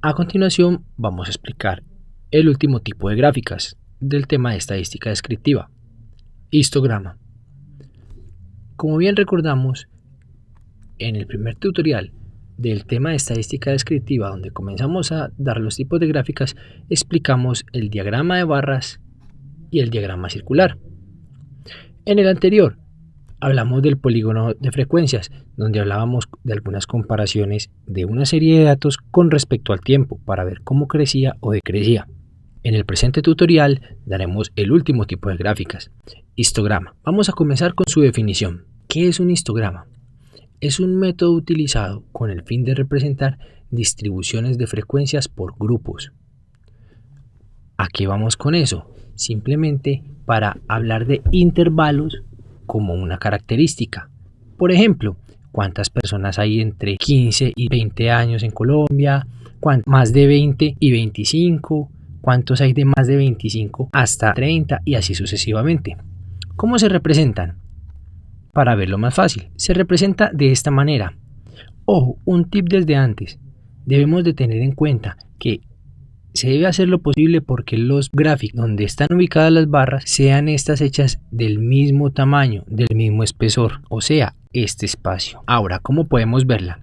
A continuación vamos a explicar el último tipo de gráficas del tema de estadística descriptiva, histograma. Como bien recordamos, en el primer tutorial del tema de estadística descriptiva, donde comenzamos a dar los tipos de gráficas, explicamos el diagrama de barras y el diagrama circular. En el anterior hablamos del polígono de frecuencias, donde hablábamos de algunas comparaciones de una serie de datos con respecto al tiempo para ver cómo crecía o decrecía. En el presente tutorial daremos el último tipo de gráficas, histograma. Vamos a comenzar con su definición. ¿Qué es un histograma? Es un método utilizado con el fin de representar distribuciones de frecuencias por grupos. ¿A qué vamos con eso? Simplemente para hablar de intervalos como una característica. Por ejemplo, ¿cuántas personas hay entre 15 y 20 años en Colombia? ¿Más de 20 y 25? ¿Cuántos hay de más de 25 hasta 30 y así sucesivamente? ¿Cómo se representan? Para verlo más fácil, se representa de esta manera. Ojo, un tip desde antes. Debemos de tener en cuenta que se debe hacer lo posible porque los gráficos donde están ubicadas las barras sean estas hechas del mismo tamaño, del mismo espesor, o sea, este espacio. Ahora, ¿cómo podemos verla?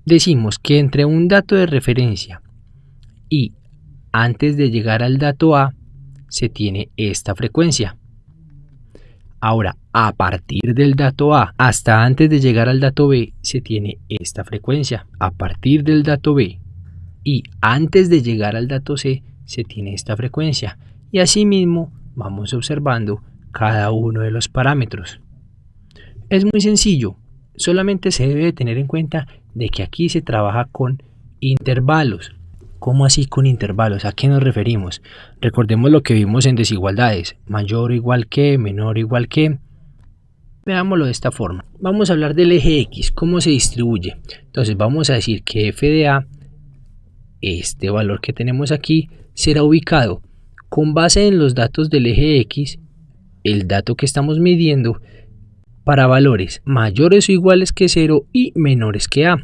Decimos que entre un dato de referencia y antes de llegar al dato A se tiene esta frecuencia. Ahora, a partir del dato A hasta antes de llegar al dato B se tiene esta frecuencia. A partir del dato B y antes de llegar al dato C se tiene esta frecuencia. Y asimismo vamos observando cada uno de los parámetros. Es muy sencillo, solamente se debe tener en cuenta de que aquí se trabaja con intervalos. ¿Cómo así con intervalos? ¿A qué nos referimos? Recordemos lo que vimos en desigualdades, mayor o igual que, menor o igual que. Veámoslo de esta forma. Vamos a hablar del eje X, cómo se distribuye. Entonces vamos a decir que f de a, este valor que tenemos aquí, será ubicado con base en los datos del eje X, el dato que estamos midiendo, para valores mayores o iguales que 0 y menores que a.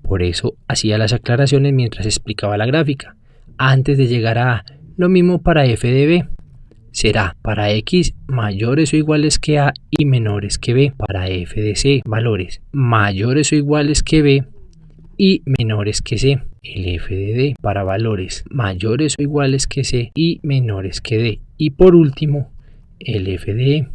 Por eso hacía las aclaraciones mientras explicaba la gráfica. Antes de llegar a A, lo mismo para f de b. Será para x mayores o iguales que a y menores que b. Para f de c, valores mayores o iguales que b y menores que c. El f de d para valores mayores o iguales que c y menores que d. Y por último, el f de e,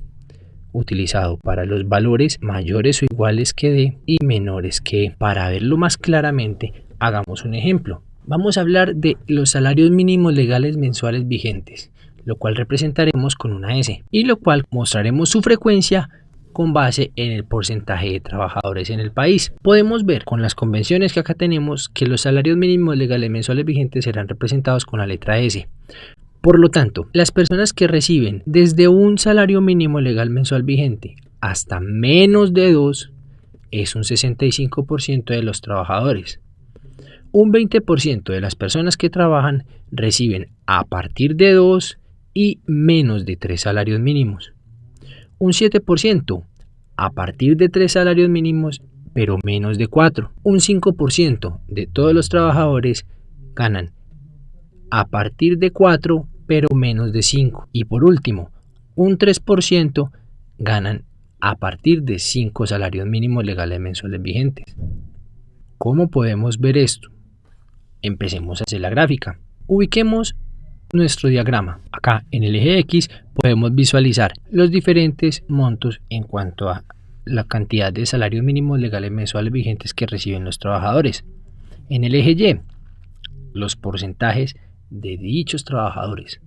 utilizado para los valores mayores o iguales que d y menores que e. Para verlo más claramente, hagamos un ejemplo. Vamos a hablar de los salarios mínimos legales mensuales vigentes, lo cual representaremos con una S, y lo cual mostraremos su frecuencia con base en el porcentaje de trabajadores en el país. Podemos ver con las convenciones que acá tenemos que los salarios mínimos legales mensuales vigentes serán representados con la letra S. Por lo tanto, las personas que reciben desde un salario mínimo legal mensual vigente hasta menos de 2 es un 65% de los trabajadores. Un 20% de las personas que trabajan reciben a partir de 2 y menos de 3 salarios mínimos. Un 7% a partir de 3 salarios mínimos pero menos de 4. Un 5% de todos los trabajadores ganan a partir de 4 pero menos de 5. Y por último, un 3% ganan a partir de 5 salarios mínimos legales mensuales vigentes. ¿Cómo podemos ver esto? Empecemos a hacer la gráfica. Ubiquemos nuestro diagrama. Acá en el eje X podemos visualizar los diferentes montos en cuanto a la cantidad de salarios mínimos legales mensuales vigentes que reciben los trabajadores. En el eje Y, los porcentajes de dichos trabajadores,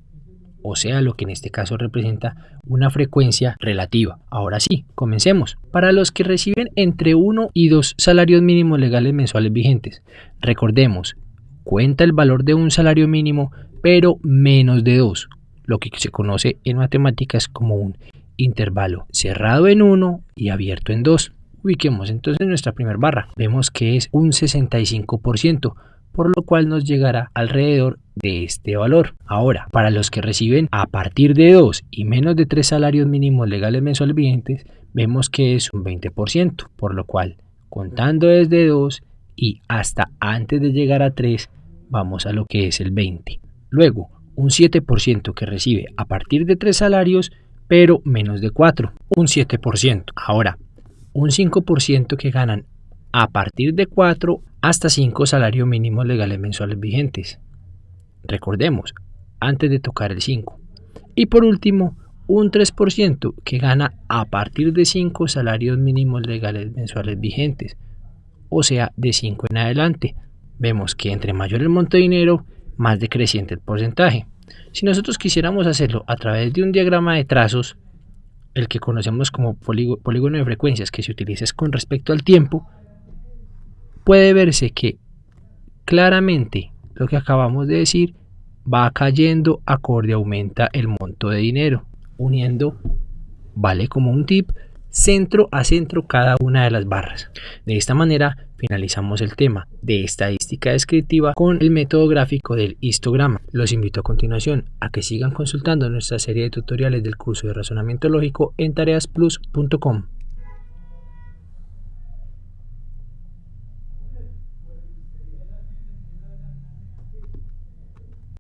o sea, lo que en este caso representa una frecuencia relativa. Ahora sí, comencemos. Para los que reciben entre 1 y 2 salarios mínimos legales mensuales vigentes, recordemos, cuenta el valor de un salario mínimo pero menos de 2, lo que se conoce en matemáticas como un intervalo cerrado en 1 y abierto en 2. Ubiquemos entonces nuestra primera barra. Vemos que es un 65%, por lo cual nos llegará alrededor de este valor. Ahora, para los que reciben a partir de 2 y menos de 3 salarios mínimos legales mensuales vigentes, vemos que es un 20%, por lo cual, contando desde 2 y hasta antes de llegar a 3 vamos a lo que es el 20. Luego, un 7% que recibe a partir de 3 salarios, pero menos de 4, un 7%. Ahora, un 5% que ganan a partir de 4 hasta 5 salarios mínimos legales mensuales vigentes. Recordemos, antes de tocar el 5. Y por último, un 3% que gana a partir de 5 salarios mínimos legales mensuales vigentes, o sea, de 5 en adelante. Vemos que entre mayor el monto de dinero, más decreciente el porcentaje. Si nosotros quisiéramos hacerlo a través de un diagrama de trazos, el que conocemos como polígono de frecuencias, que se utiliza con respecto al tiempo, puede verse que claramente lo que acabamos de decir va cayendo acorde aumenta el monto de dinero, uniendo, vale como un tip, centro a centro cada una de las barras. De esta manera finalizamos el tema de estadística descriptiva con el método gráfico del histograma. Los invito a continuación a que sigan consultando nuestra serie de tutoriales del curso de razonamiento lógico en tareasplus.com.